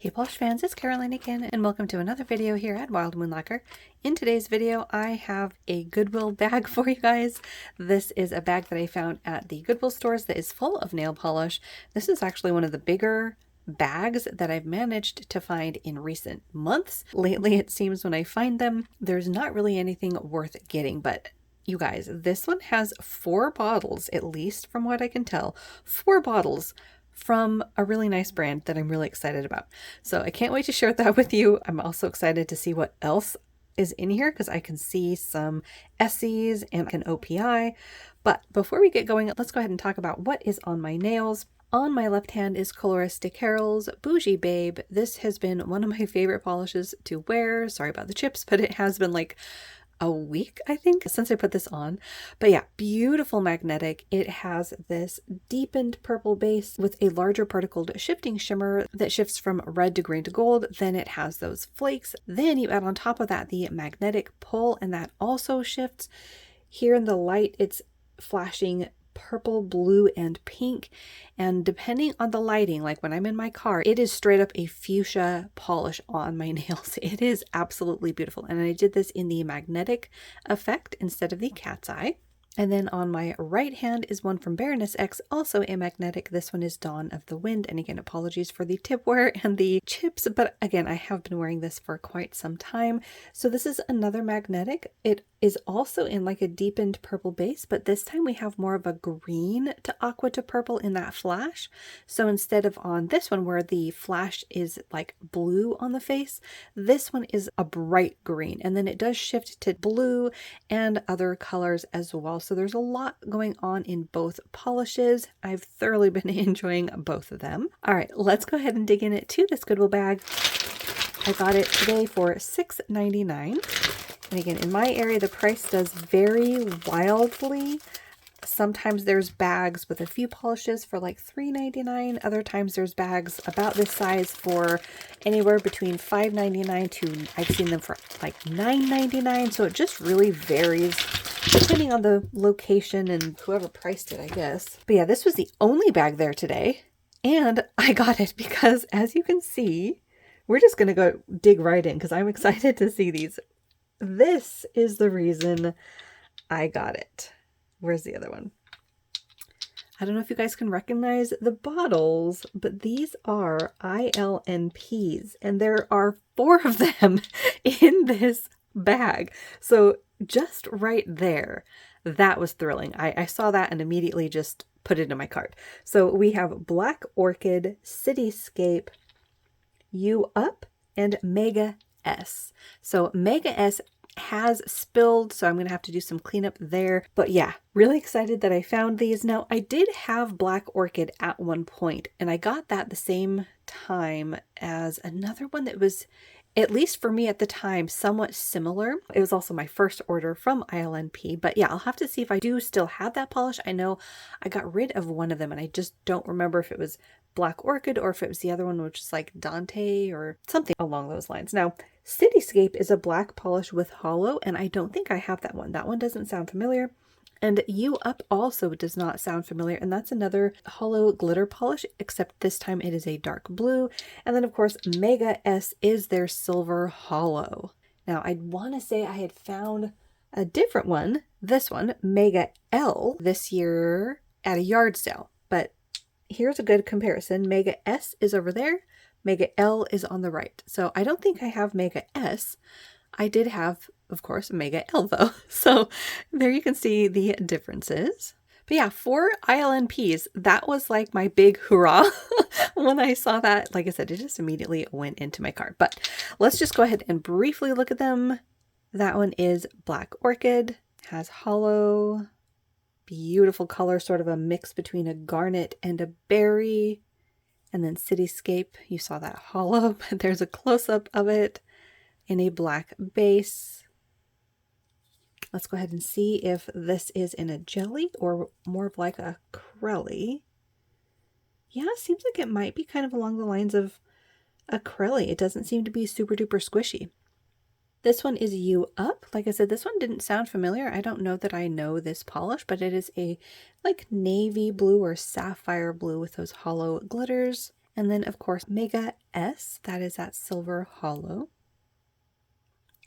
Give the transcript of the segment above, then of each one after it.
Hey Blush fans, it's Caroline again, and welcome to another video here at Wild Moon Lacquer. In today's video, I have a Goodwill bag for you guys. This is a bag that I found at the Goodwill stores that is full of nail polish. This is actually one of the bigger bags that I've managed to find in recent months. Lately, it seems when I find them, there's not really anything worth getting, but you guys, this one has 4 bottles, at least from what I can tell, 4 bottles from a really nice brand that I'm really excited about. So I can't wait to share that with you. I'm also excited to see what else is in here because I can see some SEs and an OPI. But before we get going, let's go ahead and talk about what is on my nails. On my left hand is Colors Evermore's Bougie Babe. This has been one of my favorite polishes to wear. Sorry about the chips, but it has been like a week, I think, since I put this on. But yeah, beautiful magnetic. It has this deepened purple base with a larger particled shifting shimmer that shifts from red to green to gold. Then it has those flakes. Then you add on top of that the magnetic pull, and that also shifts. Here in the light, it's flashing purple, blue, and pink, and depending on the lighting, like when I'm in my car, it is straight up a fuchsia polish on my nails. It is absolutely beautiful, and I did this in the magnetic effect instead of the cat's eye. And then on my right hand is one from BaronessX, also a magnetic. This one is Dawn of the Wind. And again, apologies for the tipware and the chips, but again, I have been wearing this for quite some time. So this is another magnetic. It is also in like a deepened purple base, but this time we have more of a green to aqua to purple in that flash. So instead of on this one where the flash is like blue on the face, this one is a bright green. And then it does shift to blue and other colors as well. So there's a lot going on in both polishes. I've thoroughly been enjoying both of them. All right, let's go ahead and dig into this Goodwill bag. I got it today for $6.99. And again, in my area, the price does vary wildly. Sometimes there's bags with a few polishes for like $3.99. Other times there's bags about this size for anywhere between $5.99 to, I've seen them for like $9.99. So it just really varies depending on the location and whoever priced it, I guess. But yeah, this was the only bag there today. And I got it because, as you can see, we're just going to go dig right in because I'm excited to see these. This is the reason I got it. Where's the other one? I don't know if you guys can recognize the bottles, but these are ILNPs, and there are 4 of them in this bag. So just right there, that was thrilling. I saw that and immediately just put it in my cart. So we have Black Orchid, Cityscape, You Up, and Mega S. So Mega S has spilled, so I'm going to have to do some cleanup there. But yeah, really excited that I found these. Now, I did have Black Orchid at one point, and I got that the same time as another one that was, at least for me at the time, somewhat similar. It was also my first order from ILNP, but yeah, I'll have to see if I do still have that polish. I know I got rid of one of them, and I just don't remember if it was Black Orchid or if it was the other one, which is like Dante or something along those lines. Now, Cityscape is a black polish with hollow, and I don't think I have that one. That one doesn't sound familiar. And You Up also does not sound familiar, and that's another hollow glitter polish, except this time it is a dark blue. And then, of course, Mega S is their silver hollow. Now, I'd want to say I had found a different one, this one, Mega L, this year at a yard sale. But here's a good comparison. Mega S is over there. Mega L is on the right. So I don't think I have Mega S. I did have, of course, Mega L though. So there you can see the differences. But yeah, for ILNPs, that was like my big hurrah when I saw that. Like I said, it just immediately went into my cart. But let's just go ahead and briefly look at them. That one is Black Orchid, has hollow, beautiful color, sort of a mix between a garnet and a berry. And then Cityscape, you saw that hollow, but there's a close-up of it in a black base. Let's go ahead and see if this is in a jelly or more of like a crelly. Yeah, seems like it might be kind of along the lines of a crelly. It doesn't seem to be super duper squishy. This one is You Up. Like I said, this one didn't sound familiar. I don't know that I know this polish, but it is a like navy blue or sapphire blue with those hollow glitters. And then of course Mega S, that is that silver hollow.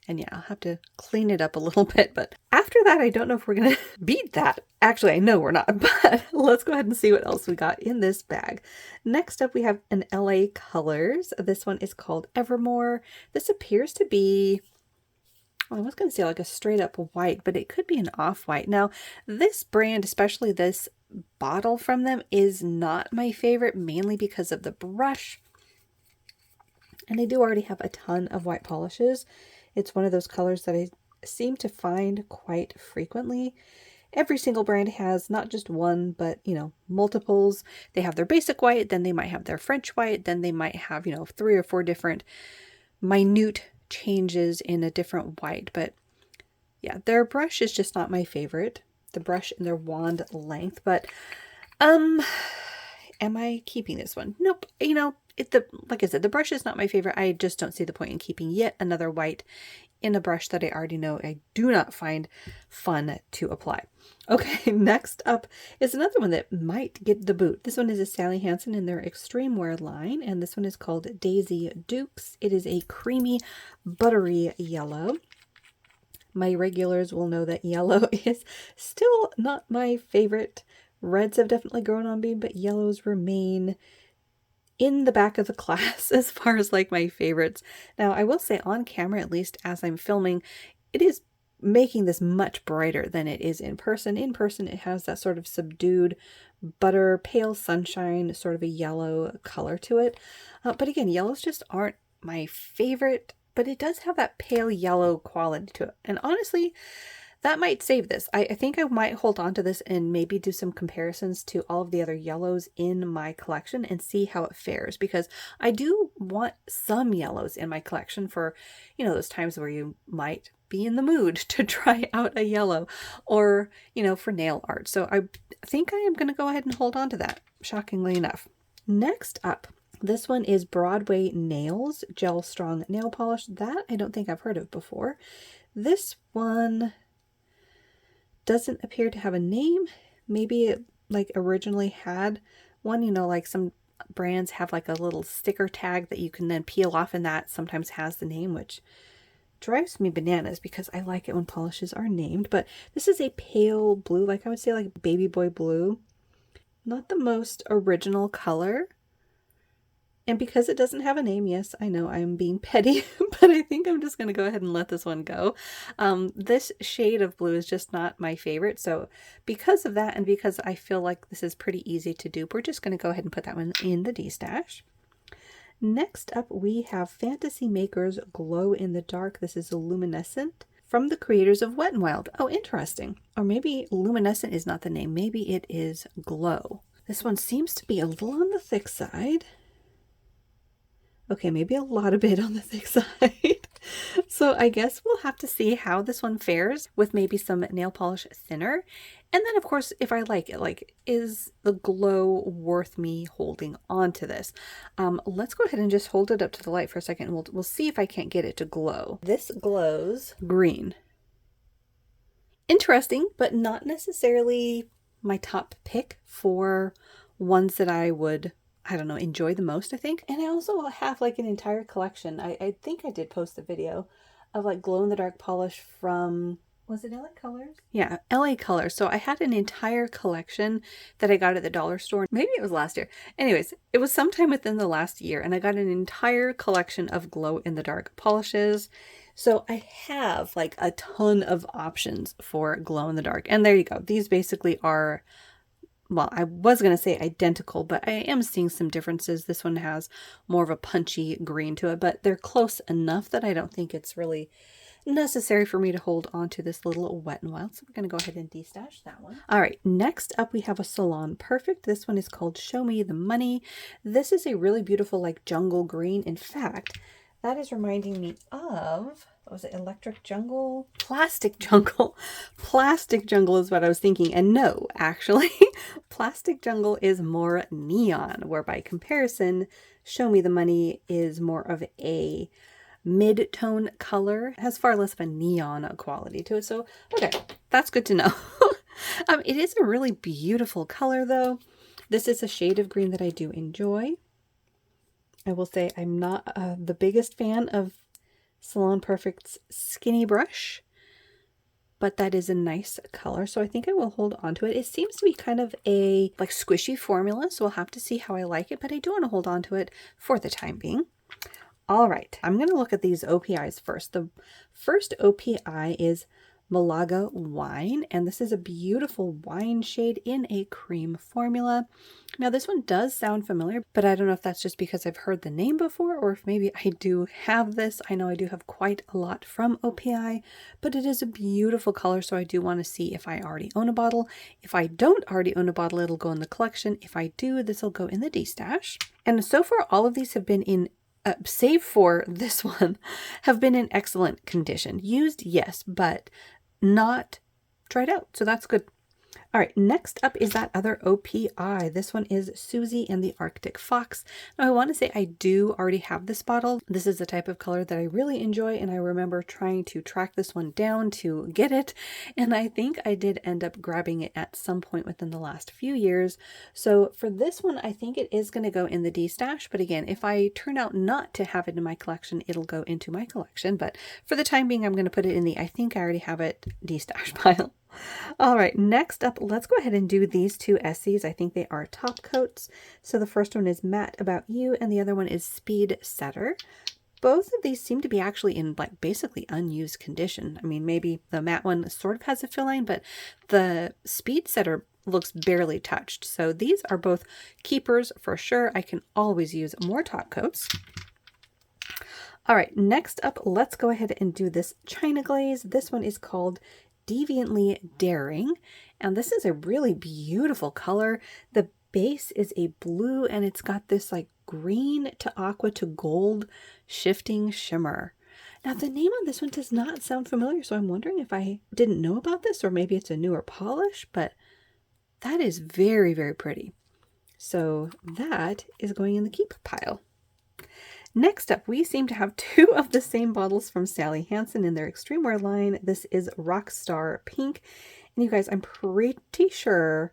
And yeah, I'll have to clean it up a little bit, but after that, I don't know if we're gonna beat that. Actually, I know we're not, but let's go ahead and see what else we got in this bag. Next up, we have an LA Colors. This one is called Evermore. This appears to be, well, I was gonna say like a straight up white, but it could be an off-white. Now, this brand, especially this bottle from them, is not my favorite, mainly because of the brush. And they do already have a ton of white polishes. It's one of those colors that I seem to find quite frequently. Every single brand has not just one, but, you know, multiples. They have their basic white, then they might have their French white, then they might have, you know, 3 or 4 different minute changes in a different white. But yeah, their brush is just not my favorite. The brush and their wand length, but am I keeping this one? Nope. You know, like I said, the brush is not my favorite. I just don't see the point in keeping yet another white in a brush that I already know I do not find fun to apply. Okay, next up is another one that might get the boot. This one is a Sally Hansen in their Extreme Wear line, and this one is called Daisy Dukes. It is a creamy, buttery yellow. My regulars will know that yellow is still not my favorite. Reds have definitely grown on me, but yellows remain in the back of the class as far as like my favorites. Now, I will say on camera, at least as I'm filming, it is making this much brighter than it is in person. In person, it has that sort of subdued butter, pale sunshine, sort of a yellow color to it. But again, yellows just aren't my favorite, but it does have that pale yellow quality to it. And honestly, that might save this. I think I might hold on to this and maybe do some comparisons to all of the other yellows in my collection and see how it fares, because I do want some yellows in my collection for, you know, those times where you might be in the mood to try out a yellow, or, you know, for nail art. So I think I am going to go ahead and hold on to that, shockingly enough. Next up, this one is Broadway Nails Gel Strong Nail Polish. That I don't think I've heard of before. This one doesn't appear to have a name. Maybe it like originally had one, you know, like some brands have like a little sticker tag that you can then peel off, and that sometimes has the name, which drives me bananas because I like it when polishes are named. But this is a pale blue, like I would say like baby boy blue. Not the most original color. And because it doesn't have a name, yes, I know I'm being petty, but I think I'm just going to go ahead and let this one go. This shade of blue is just not my favorite. So because of that, and because I feel like this is pretty easy to dupe, we're just going to go ahead and put that one in the D-stash. Next up, we have Fantasy Makers Glow in the Dark. This is a luminescent from the creators of Wet n Wild. Oh, interesting. Or maybe luminescent is not the name. Maybe it is glow. This one seems to be a little on the thick side. Okay, maybe a lot of bit on the thick side. So I guess we'll have to see how this one fares with maybe some nail polish thinner. And then of course, if I like it, like, is the glow worth me holding on to this? Let's go ahead and just hold it up to the light for a second, and we'll see if I can't get it to glow. This glows green. Interesting, but not necessarily my top pick for ones that I would, I don't know, enjoy the most, I think. And I also have like an entire collection. I think I did post a video of like glow-in-the-dark polish from, was it LA Colors? Yeah, LA Colors. So I had an entire collection that I got at the dollar store. Maybe it was last year. Anyways, it was sometime within the last year, and I got an entire collection of glow-in-the-dark polishes. So I have like a ton of options for glow-in-the-dark. And there you go. These basically are, well, I was going to say identical, but I am seeing some differences. This one has more of a punchy green to it, but they're close enough that I don't think it's really necessary for me to hold on to this little Wet n Wild. So we're going to go ahead and de-stash that one. All right, next up we have a Salon Perfect. This one is called Show Me the Money. This is a really beautiful like jungle green. In fact, that is reminding me of, what was it, Electric Jungle? Plastic Jungle. Plastic Jungle is what I was thinking. And no, actually, Plastic Jungle is more neon, where by comparison, Show Me the Money is more of a mid-tone color. It has far less of a neon quality to it. So, okay, that's good to know. It is a really beautiful color, though. This is a shade of green that I do enjoy. I will say I'm not the biggest fan of Salon Perfect's skinny brush, but that is a nice color, so I think I will hold on to it. It seems to be kind of a like squishy formula, so we'll have to see how I like it, but I do want to hold on to it for the time being. All right, I'm going to look at these OPIs first. The first OPI is Malaga Wine, and this is a beautiful wine shade in a cream formula. Now this one does sound familiar, but I don't know if that's just because I've heard the name before or if maybe I do have this. I know I do have quite a lot from OPI, but it is a beautiful color, so I do want to see if I already own a bottle. If I don't already own a bottle, it'll go in the collection. If I do, this will go in the D-stash. And so far, all of these have been in save for this one, have been in excellent condition. Used, yes, but not tried out, so that's good. All right, next up is that other OPI. This one is Susie and the Arctic Fox. Now I want to say I do already have this bottle. This is the type of color that I really enjoy, and I remember trying to track this one down to get it, and I think I did end up grabbing it at some point within the last few years. So for this one, I think it is going to go in the D-stash, but again, if I turn out not to have it in my collection, it'll go into my collection, but for the time being, I'm going to put it in the I think I already have it D-stash pile. All right, next up, let's go ahead and do these two Esses. I think they are top coats. So the first one is Matte About You, and the other one is Speed Setter. Both of these seem to be actually in like basically unused condition. I mean, maybe the matte one sort of has a fill line, but the Speed Setter looks barely touched. So these are both keepers for sure. I can always use more top coats. All right, next up, let's go ahead and do this China Glaze. This one is called Deviantly Daring, and this is a really beautiful color. The base is a blue, and it's got this like green to aqua to gold shifting shimmer. Now the name on this one does not sound familiar, so I'm wondering if I didn't know about this, or maybe it's a newer polish, but that is very, very pretty. So that is going in the keep pile. Next up, we seem to have two of the same bottles from Sally Hansen in their Extreme Wear line. This is Rockstar Pink. And you guys, I'm pretty sure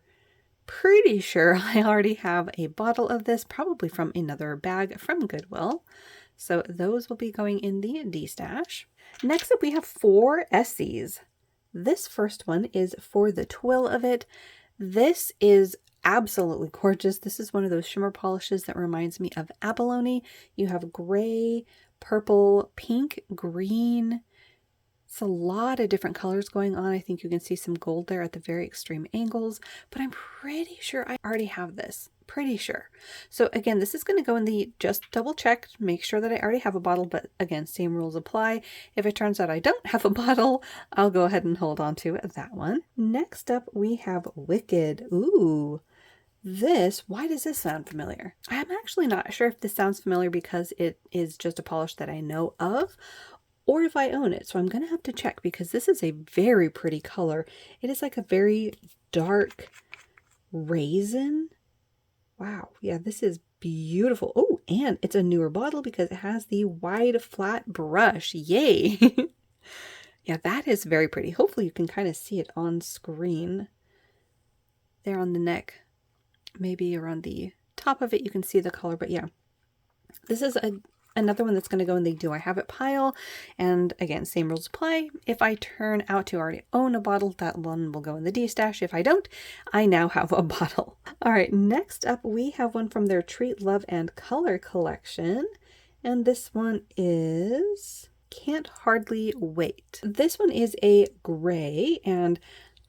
I already have a bottle of this, probably from another bag from Goodwill. So those will be going in the D-stash. Next up, we have 4 Esses. This first one is For the Twill of It. This is absolutely gorgeous. This is one of those shimmer polishes that reminds me of abalone. You have gray, purple, pink, green. It's a lot of different colors going on. I think you can see some gold there at the very extreme angles, but I'm pretty sure I already have this. Pretty sure. So again, this is going to go in the just double check, make sure that I already have a bottle, but again, same rules apply. If it turns out I don't have a bottle, I'll go ahead and hold on to that one. Next up, we have Wicked. Ooh. Why does this sound familiar? I'm actually not sure if this sounds familiar because it is just a polish that I know of, or if I own it. So I'm going to have to check because this is a very pretty color. It is like a very dark raisin. Wow. Yeah, this is beautiful. Oh, and it's a newer bottle because it has the wide flat brush. Yay. Yeah, that is very pretty. Hopefully you can kind of see it on screen there on the neck. Maybe around the top of it you can see the color, but yeah, this is another one that's going to go in the do I have it pile, and again, same rules apply. If I turn out to already own a bottle, that one will go in the D-stash. If I don't, I now have a bottle. All right, next up we have one from their Treat, Love, and Color collection, and this one is Can't Hardly Wait. This one is a gray, and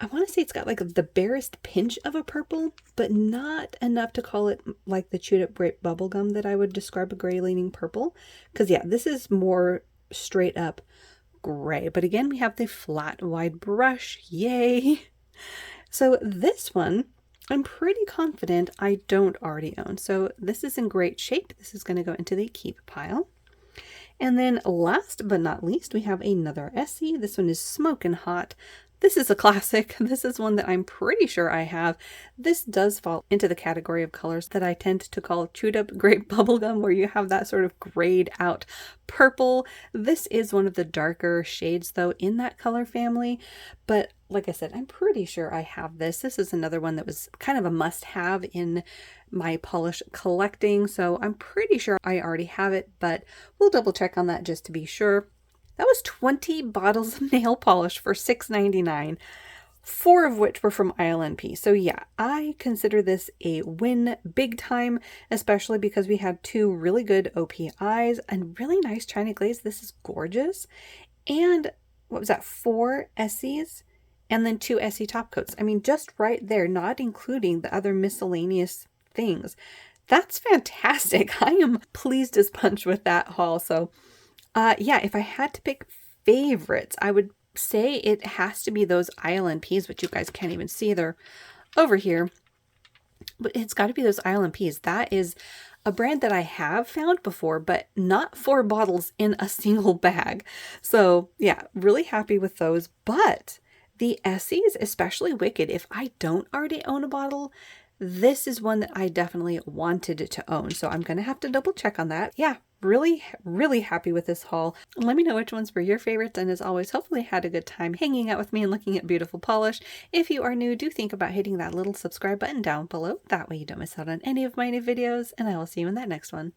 I want to say it's got like the barest pinch of a purple, but not enough to call it like the chewed up grape bubblegum that I would describe a gray leaning purple. Because yeah, this is more straight up gray. But again, we have the flat wide brush. Yay! So this one, I'm pretty confident I don't already own. So this is in great shape. This is going to go into the keep pile. And then last but not least, we have another Essie. This one is Smokin' Hot. This is a classic. This is one that I'm pretty sure I have. This does fall into the category of colors that I tend to call chewed up grape bubblegum, where you have that sort of grayed out purple. This is one of the darker shades though in that color family, but like I said, I'm pretty sure I have this. This is another one that was kind of a must-have in my polish collecting, so I'm pretty sure I already have it, but we'll double check on that just to be sure. That was 20 bottles of nail polish for $6.99, 4 of which were from ILNP. So yeah, I consider this a win big time, especially because we had 2 really good OPIs and really nice China glaze. This is gorgeous. And what was that, 4 Essies? And then 2 Essie top coats. I mean, just right there, not including the other miscellaneous things. That's fantastic. I am pleased as punch with that haul. So yeah, if I had to pick favorites, I would say it has to be those ILNPs, which you guys can't even see. They're over here. But it's got to be those ILNPs. That is a brand that I have found before, but not 4 bottles in a single bag. So yeah, really happy with those. But the Essies, especially Wicked, if I don't already own a bottle, this is one that I definitely wanted to own. So I'm going to have to double check on that. Yeah, really, really happy with this haul. Let me know which ones were your favorites. And as always, hopefully had a good time hanging out with me and looking at beautiful polish. If you are new, do think about hitting that little subscribe button down below. That way you don't miss out on any of my new videos. And I will see you in that next one.